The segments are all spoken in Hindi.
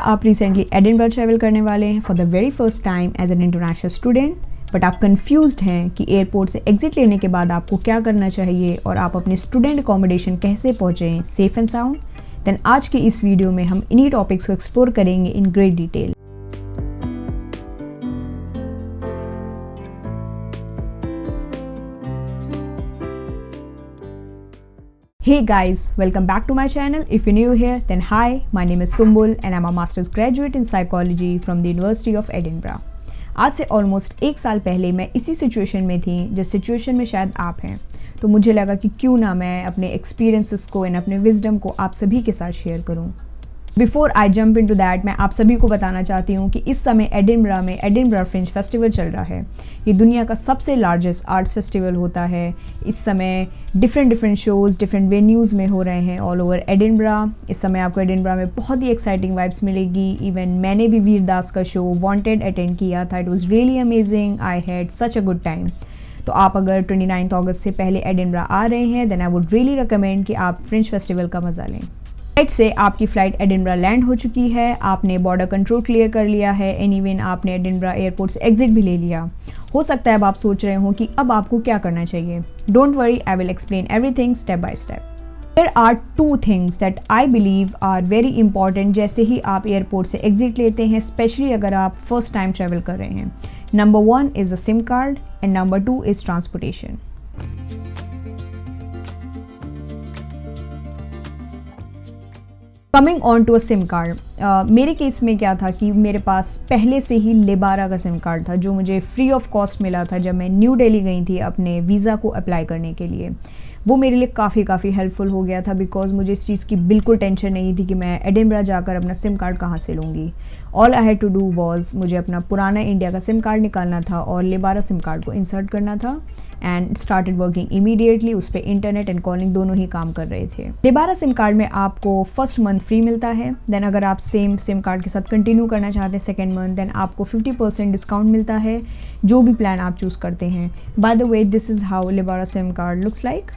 आप रिसेंटली एडिनबरा ट्रैवल करने वाले हैं for the very first time as an international student, but आप कंफ्यूज्ड हैं कि एयरपोर्ट से एग्जिट लेने के बाद आपको क्या करना चाहिए और आप अपने स्टूडेंट अकोमोडेशन कैसे पहुँचें सेफ एंड साउंड, देन आज की इस वीडियो में हम इन्हीं टॉपिक्स को एक्सप्लोर करेंगे in great detail. Hey guys, welcome back to my channel. If you're new here, then hi, my name is Sumbul and I'm a master's graduate in psychology from the University of Edinburgh. आज से ऑलमोस्ट एक साल पहले मैं इसी सिचुएशन में थी जिस सिचुएशन में शायद आप हैं, तो मुझे लगा कि क्यों ना मैं अपने एक्सपीरियंसेस को एंड अपने विजडम को आप सभी के साथ शेयर करूं। Before I jump into that, मैं आप सभी को बताना चाहती हूँ कि इस समय एडिनबरा में एडिनबरा फ्रिंज फेस्टिवल चल रहा है। ये दुनिया का सबसे लार्जेस्ट आर्ट्स फेस्टिवल होता है। इस समय डिफरेंट शोज़ डिफरेंट वेन्यूज़ में हो रहे हैं ऑल ओवर एडिनबरा। इस समय आपको एडिनबरा में बहुत ही एक्साइटिंग वाइब्स मिलेगी। इवन मैंने भी वीरदास का शो वांटेड अटेंड किया था। It was really amazing. I had such a good time. तो आप अगर 29 अगस्त से पहले एडिनबरा आ रहे हैं then I would really recommend कि आप फ्रिंज फेस्टिवल का मज़ा लें। फ्लाइट से आपकी फ़्लाइट एडिनबरा लैंड हो चुकी है, आपने बॉर्डर कंट्रोल क्लियर कर लिया है एंड इवन आपने एडिनबरा एयरपोर्ट से एग्जिट भी ले लिया। हो सकता है अब आप सोच रहे हो कि अब आपको क्या करना चाहिए। Don't worry, I will explain everything step by step. There are two things that I believe are very important जैसे ही आप एयरपोर्ट से एग्जिट लेते हैं, स्पेशली अगर आप फर्स्ट टाइम ट्रैवल कर रहे हैं। Number 1 is a SIM card and number 2 is transportation. Coming on to a SIM card, मेरे केस में क्या था कि मेरे पास पहले से ही लेबारा का सिम कार्ड था जो मुझे फ्री ऑफ कॉस्ट मिला था जब मैं न्यू दिल्ली गई थी अपने वीज़ा को अप्लाई करने के लिए। वो मेरे लिए काफ़ी हेल्पफुल हो गया था बिकॉज मुझे इस चीज़ की बिल्कुल टेंशन नहीं थी कि मैं एडिनबरा जाकर अपना सिम कार्ड कहाँ से लूँगी। All I had to do was मुझे अपना पुराना इंडिया का सिम कार्ड निकालना था और लेबारा सिम कार्ड को इंसर्ट करना था एंड स्टार्टेड वर्किंग इमीडिएटली। उस पर इंटरनेट एंड कॉलिंग दोनों ही काम कर रहे थे। लेबारा सिम कार्ड में आपको फर्स्ट मंथ फ्री मिलता है। देन अगर आप सेम सिम कार्ड के साथ कंटिन्यू करना चाहते हैं सेकेंड मंथ, देन आपको 50% डिस्काउंट मिलता है जो भी प्लान आप चूज़ करते हैं। By the way, this is how Lebara SIM card looks like.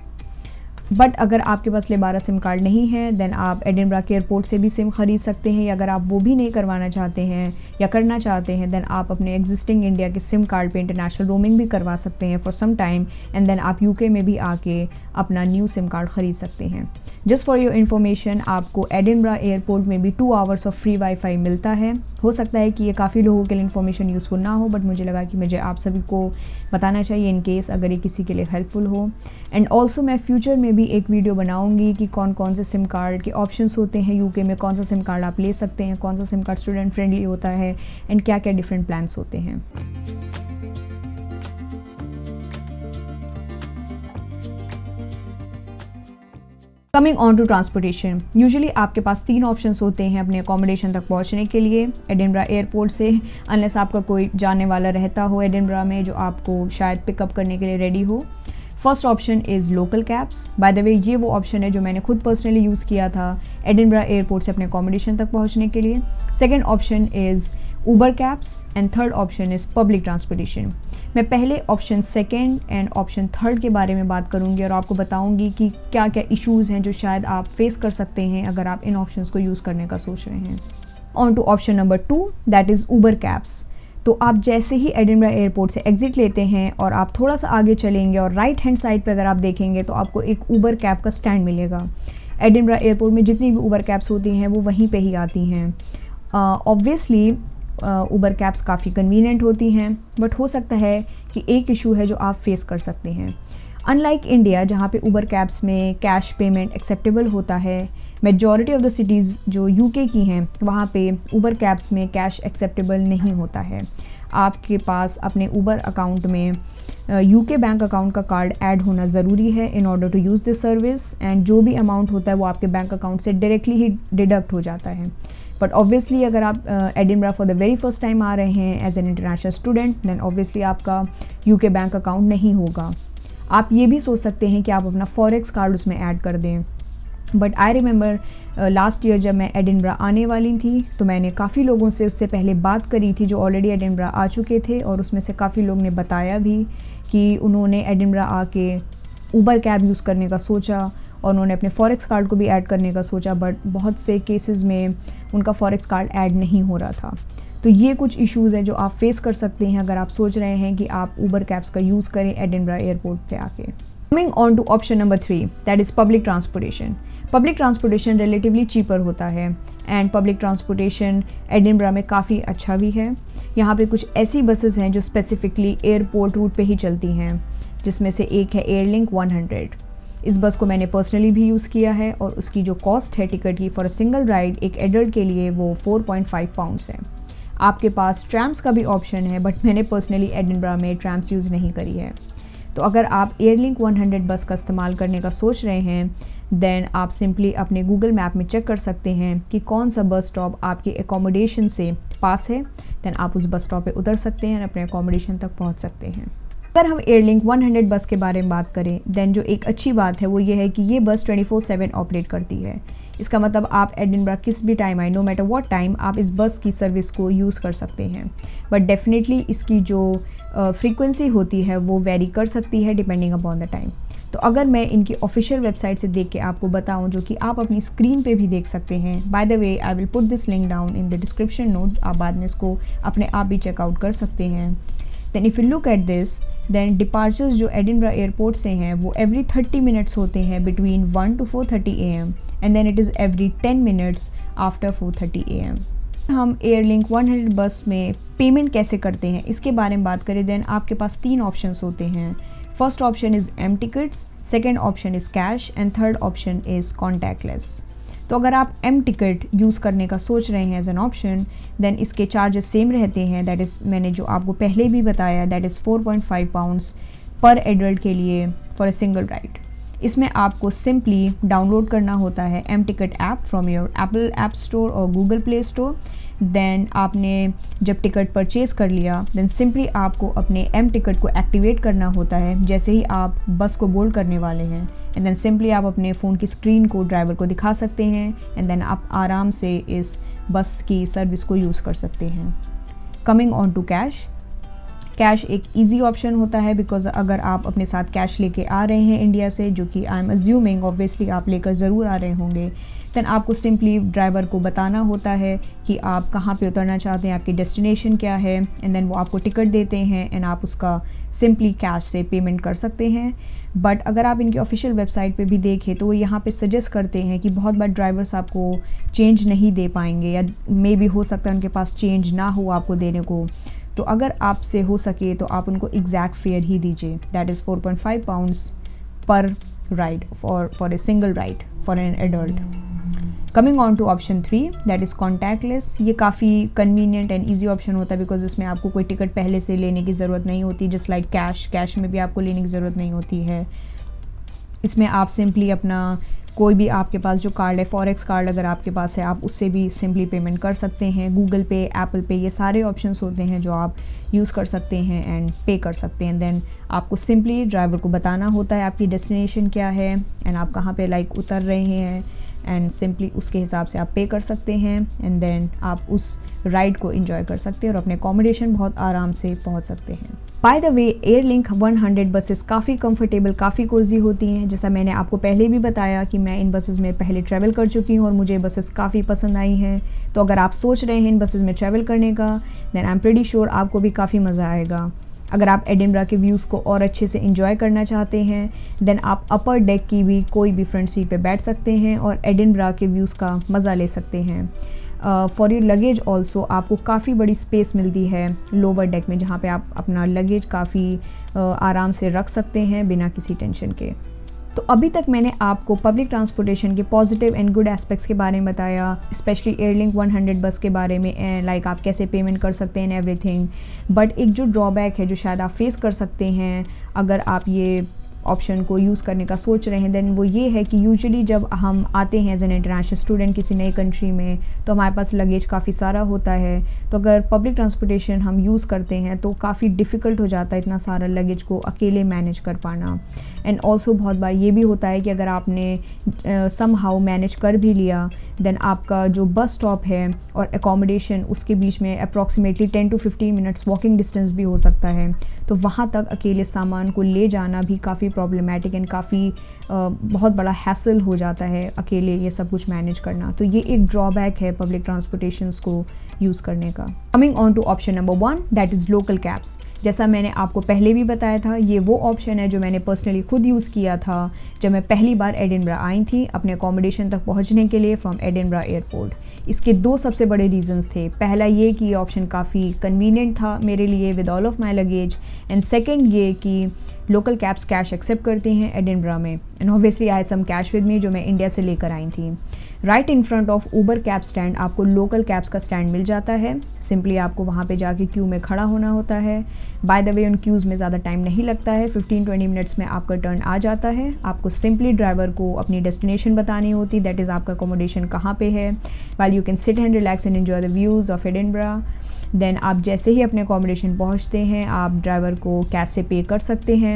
But अगर आपके पास लेबारा सिम कार्ड नहीं है देन आप एडिनबरा के एयरपोर्ट से भी सिम ख़रीद सकते हैं, या अगर आप वो भी नहीं करवाना चाहते हैं या करना चाहते हैं देन आप अपने एग्जिस्टिंग इंडिया के सिम कार्ड पे इंटरनेशनल रोमिंग भी करवा सकते हैं for some time and then आप यूके में भी आके अपना न्यू सिम कार्ड ख़रीद सकते हैं। जस्ट फॉर योर इन्फॉर्मेशन, आपको एडिनबरा एयरपोर्ट में भी 2 आवर्स ऑफ फ्री वाईफाई मिलता है। हो सकता है कि ये काफ़ी लोगों के लिए इन्फॉर्मेशन यूज़फुल ना हो, बट मुझे लगा कि मुझे आप सभी को बताना चाहिए इन केस अगर ये किसी के लिए हेल्पफुल हो। एंड ऑल्सो मैं फ्यूचर में भी एक वीडियो बनाऊंगी कि कौन कौन से सिम कार्ड के ऑप्शंस होते हैं यूके में, कौन सा सिम कार्ड आप ले सकते हैं, कौन सा सिम कार्ड स्टूडेंट फ्रेंडली होता है एंड क्या क्या डिफरेंट प्लान्स होते हैं। Coming on to transportation, usually आपके पास 3 ऑप्शंस होते हैं अपने अकोमोडेशन तक पहुंचने के लिए एडिनबरा एयरपोर्ट से, अनलेस आपका कोई जाने वाला रहता हो एडिनबरा में जो आपको शायद पिकअप करने के लिए रेडी हो। First option is local cabs. Bye the वे, ये वो ऑप्शन है जो मैंने खुद पर्सनली यूज़ किया था एडिनबरा एयरपोर्ट से अपने अकोमोडेशन तक पहुंचने के लिए। Second option is Uber cabs and third option is public transportation. मैं पहले option second and option third के बारे में बात करूंगी और आपको बताऊंगी कि क्या क्या इश्यूज़ हैं जो शायद आप फेस कर सकते हैं अगर आप इन ऑप्शंस को यूज़ करने का सोच रहे हैं। On to option number 2, that is Uber cabs. तो आप जैसे ही एडिनबरा एयरपोर्ट से एग्जिट लेते हैं और आप थोड़ा सा आगे चलेंगे और राइट हैंड साइड पर अगर आप देखेंगे तो आपको एक उबर कैब का स्टैंड मिलेगा। एडिनबरा एयरपोर्ट में जितनी भी उबर कैब्स होती हैं वो वहीं पे ही आती हैं। ऑब्वियसली उबर कैब्स काफ़ी कन्वीनियंट होती हैं, बट हो सकता है कि एक इशू है जो आप फेस कर सकते हैं। अनलाइक इंडिया जहाँ पे उबर कैब्स में कैश पेमेंट एक्सेप्टेबल होता है, मेजॉरिटी ऑफ द सिटीज़ जो यूके की हैं वहाँ पे उबर कैब्स में कैश एक्सेप्टेबल नहीं होता है। आपके पास अपने उबर अकाउंट में यूके बैंक अकाउंट का कार्ड ऐड होना ज़रूरी है in order to use this service, and जो भी अमाउंट होता है वो आपके बैंक अकाउंट से डायरेक्टली ही डिडक्ट हो जाता है। बट ऑब्वियसली अगर आप Edinburgh for the very first time आ रहे हैं as an international student then obviously आपका यूके बैंक अकाउंट नहीं होगा। आप ये भी सोच सकते हैं कि आप अपना फॉरेक्स कार्ड उसमें ऐड कर दें। But I remember last year जब मैं एडिनबरा आने वाली थी तो मैंने काफ़ी लोगों से उससे पहले बात करी थी जो ऑलरेडी एडिनबरा आ चुके थे, और उसमें से काफ़ी लोग ने बताया भी कि उन्होंने एडिनबरा आके उबर कैब यूज़ करने का सोचा और उन्होंने अपने फॉरेक्स कार्ड को भी ऐड करने का सोचा, बट बहुत से केसेस में उनका फॉरेक्स कार्ड ऐड नहीं हो रहा था। तो ये कुछ इश्यूज़ हैं जो आप फेस कर सकते हैं अगर आप सोच रहे हैं कि आप ऊबर कैब्स का यूज़ करें एडिनबरा एयरपोर्ट पे आके। Coming on to option number 3, that is public transportation. Public transportation relatively cheaper होता है एंड पब्लिक ट्रांसपोर्टेशन एडिनबरा में काफ़ी अच्छा भी है। यहाँ पे कुछ ऐसी बसेस हैं जो स्पेसिफिकली एयरपोर्ट रूट पे ही चलती हैं, जिसमें से एक है एयरलिंक 100। इस बस को मैंने पर्सनली भी यूज़ किया है और उसकी जो कॉस्ट है टिकट की फॉर अ सिंगल राइड एक एडल्ट के लिए वो 4.5 पाउंड्स है। आपके पास ट्रैम्स का भी ऑप्शन है, बट मैंने पर्सनली एडिनबरा में ट्रैम्स यूज़ नहीं करी है। तो अगर आप एयरलिंक 100 बस का इस्तेमाल करने का सोच रहे हैं, देन आप सिंपली अपने गूगल मैप में चेक कर सकते हैं कि कौन सा बस स्टॉप आपके एकोमोडेशन से पास है। देन आप उस बस स्टॉप पे उतर सकते हैं और अपने एकोमोडेशन तक पहुंच सकते हैं। अगर हम एयरलिंक 100 बस के बारे में बात करें, देन जो एक अच्छी बात है वो ये है कि ये बस 24/7 ऑपरेट करती है। इसका मतलब आप एडिनबरा किस भी टाइम आए, नो मैटर व्हाट टाइम, आप इस बस की सर्विस को यूज़ कर सकते हैं। बट डेफिनेटली इसकी जो फ्रीक्वेंसी होती है वो वेरी कर सकती है डिपेंडिंग अपॉन द टाइम। तो अगर मैं इनकी ऑफिशियल वेबसाइट से देख के आपको बताऊं, जो कि आप अपनी स्क्रीन पे भी देख सकते हैं, by the way I will put this link down in the description note, आप बाद में इसको अपने आप भी चेकआउट कर सकते हैं। Then if you look at this, then departures जो एडिनबरा एयरपोर्ट से हैं वो एवरी 30 मिनट्स होते हैं between 1 to 4:30 AM and then it is every 10 minutes after 4:30 AM। हम एयरलिंक 100 बस में पेमेंट कैसे करते हैं इसके बारे में बात करें, देन आपके पास 3 ऑप्शंस होते हैं। First option is M tickets, second option is cash and third option is contactless. तो अगर आप एम टिकट यूज़ करने का सोच रहे हैं एज एन ऑप्शन, देन इसके चार्जेस सेम रहते हैं। दैट इज़ मैंने जो आपको पहले भी बताया, दैट इज़ 4.5 पाउंड्स पर एडल्ट के लिए फॉर अ सिंगल राइड। इसमें आपको सिंपली डाउनलोड करना होता है M ticket app from your Apple App Store और गूगल प्ले स्टोर। देन आपने जब टिकट परचेज़ कर लिया, देन सिंपली आपको अपने एम टिकट को एक्टिवेट करना होता है जैसे ही आप बस को बोर्ड करने वाले हैं। एंड देन सिंपली आप अपने फ़ोन की स्क्रीन को ड्राइवर को दिखा सकते हैं एंड देन आप आराम से इस बस की सर्विस को यूज़ कर सकते हैं। Coming on to cash, cash एक इजी ऑप्शन होता है बिकॉज अगर आप अपने साथ कैश लेके आ रहे हैं इंडिया से, जो कि आई एम अज्यूमिंग ऑब्वियसली आप लेकर ज़रूर आ रहे होंगे, देन आपको सिंपली ड्राइवर को बताना होता है कि आप कहाँ पे उतरना चाहते हैं, आपकी डेस्टिनेशन क्या है, एंड देन वो आपको टिकट देते हैं एंड आप उसका सिंपली कैश से पेमेंट कर सकते हैं। बट अगर आप इनकी ऑफिशियल वेबसाइट पे भी देखें तो वो यहाँ पे सजेस्ट करते हैं कि बहुत बार ड्राइवर्स आपको चेंज नहीं दे पाएंगे या मे बी हो सकता है उनके पास चेंज ना हो आपको देने को। तो अगर आपसे हो सके तो आप उनको एग्जैक्ट फेयर ही दीजिए, that is 4.5 pounds per ride for a single ride for an adult. Coming on to option 3, that is contactless. ये काफ़ी कन्वीनियंट एंड ईजी ऑप्शन होता है बिकॉज इसमें आपको कोई टिकट पहले से लेने की ज़रूरत नहीं होती, जस्ट लाइक कैश में भी आपको लेने की ज़रूरत नहीं होती है। इसमें आप सिंपली अपना कोई भी आपके पास जो कार्ड है, फॉरेक्स कार्ड अगर आपके पास है, आप उससे भी सिंपली पेमेंट कर सकते हैं। गूगल पे, एप्पल पे, ये सारे ऑप्शंस होते हैं जो आप यूज़ कर सकते हैं एंड पे कर सकते हैं। देन आपको सिंपली ड्राइवर को बताना होता है आपकी डेस्टिनेशन क्या है एंड आप कहाँ पे उतर रहे हैं एंड सिंपली उसके हिसाब से आप पे कर सकते हैं एंड देन आप उस राइड को एंजॉय कर सकते हैं और अपने अकोमोडेशन बहुत आराम से पहुंच सकते हैं। By the way, airlink 100 buses काफ़ी कंफर्टेबल, काफ़ी कोजी होती हैं। जैसा मैंने आपको पहले भी बताया कि मैं इन बसेस में पहले ट्रैवल कर चुकी हूँ और मुझे बसेस काफ़ी पसंद आई हैं। तो अगर आप सोच रहे हैं इन बसेस में ट्रैवल करने का, then I am pretty sure आपको भी काफ़ी मज़ा आएगा। अगर आप एडिनबरा के व्यूज़ को और अच्छे से एंजॉय करना चाहते हैं, देन आप अपर डेक की भी कोई भी फ्रंट सीट पे बैठ सकते हैं और एडिनबरा के व्यूज़ का मज़ा ले सकते हैं। फॉर योर लगेज ऑल्सो आपको काफ़ी बड़ी स्पेस मिलती है लोअर डेक में, जहाँ पे आप अपना लगेज काफ़ी आराम से रख सकते हैं बिना किसी टेंशन के। तो अभी तक मैंने आपको पब्लिक ट्रांसपोर्टेशन के पॉजिटिव एंड गुड एस्पेक्ट्स के बारे में बताया, स्पेशली एयरलिंक 100 बस के बारे में, लाइक आप कैसे पेमेंट कर सकते हैं एवरीथिंग। बट एक जो ड्रॉबैक है जो शायद आप फेस कर सकते हैं अगर आप ये ऑप्शन को यूज़ करने का सोच रहे हैं, देन वो ये है कि यूजुअली जब हम आते हैं एज एन इंटरनेशनल स्टूडेंट किसी नई कंट्री में, तो हमारे पास लगेज काफ़ी सारा होता है। तो अगर पब्लिक ट्रांसपोर्टेशन हम यूज़ करते हैं तो काफ़ी डिफ़िकल्ट हो जाता है इतना सारा लगेज को अकेले मैनेज कर पाना। एंड ऑल्सो बहुत बार ये भी होता है कि अगर आपने समहाउ मैनेज कर भी लिया, देन आपका जो बस स्टॉप है और अकोमोडेशन उसके बीच में approximately 10 to 15 minutes walking distance भी हो सकता है। तो वहाँ तक अकेले सामान को ले जाना भी काफ़ी प्रॉब्लमेटिक एंड काफ़ी बहुत बड़ा हैसल हो जाता है अकेले ये सब कुछ मैनेज करना। तो ये एक ड्रॉबैक है पब्लिक ट्रांसपोर्टेशंस को यूज़ करने का। Coming on to option number 1, that is local cabs. जैसा मैंने आपको पहले भी बताया था, ये वो ऑप्शन है जो मैंने पर्सनली खुद यूज़ किया था जब मैं पहली बार एडिनबरा आई थी अपने अकोमोडेशन तक पहुंचने के लिए फ्रॉम एडिनबरा एयरपोर्ट। इसके 2 सबसे बड़े रीजंस थे। पहला ये कि ये ऑप्शन काफ़ी कन्वीनियंट था मेरे लिए with all of my luggage, and second ये कि लोकल कैब्स कैश एक्सेप्ट करती हैं एडिनबरा में, and obviously I had some cash with me जो मैं इंडिया से लेकर आई थी। Right in front of Uber cab stand आपको लोकल कैब्स का स्टैंड मिल जाता है। सिंपली आपको वहाँ पे जाके क्यू में खड़ा होना होता है। बाय द वे उन क्यूज़ में ज़्यादा टाइम नहीं लगता है, 15-20 मिनट्स में आपका टर्न आ जाता है। आपको सिंपली ड्राइवर को अपनी डेस्टिनेशन बतानी होती, दैट इज़ आपका अकोमोडेशन कहाँ पे है, while you can sit and relax and enjoy the views of Edinburgh. Then आप जैसे ही अपने अकोमोडेशन पहुँचते हैं आप ड्राइवर को कैश से पे कर सकते हैं।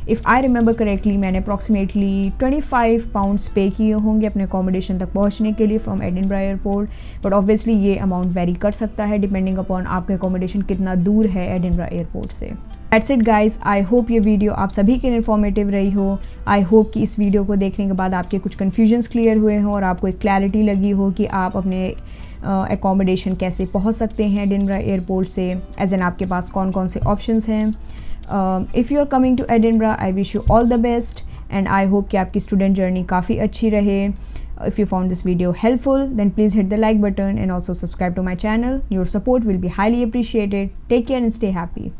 इफ़ आई रिमेंबर करेक्टली मैंने अप्रॉक्सीमेटली 25 पाउंड्स पे किए होंगे अपने अकोमोडेशन तक पहुंचने के लिए from Edinburgh airport, but obviously ये अमाउंट वेरी कर सकता है डिपेंडिंग अपॉन आपके अकोमोडेशन कितना दूर है एडिनबरा एयरपोर्ट से। That's it guys, I hope ये वीडियो आप सभी के लिए इन्फॉर्मेटिव रही हो। आई होप कि इस वीडियो को देखने के बाद आपके कुछ कन्फ्यूजन्स क्लियर हुए हों और आपको एक क्लैरिटी लगी हो कि आप अपने अकोमोडेशन कैसे पहुंच सकते हैं एडिनबरा एयरपोर्ट से, एज एन आपके पास कौन कौन से ऑप्शंस हैं। If you are coming to Edinburgh, I wish you all the best and I hope कि आपकी स्टूडेंट जर्नी काफ़ी अच्छी रहे। If you found this video helpful, then please hit the like button and also subscribe to my channel. Your support will be highly appreciated. Take care and stay happy.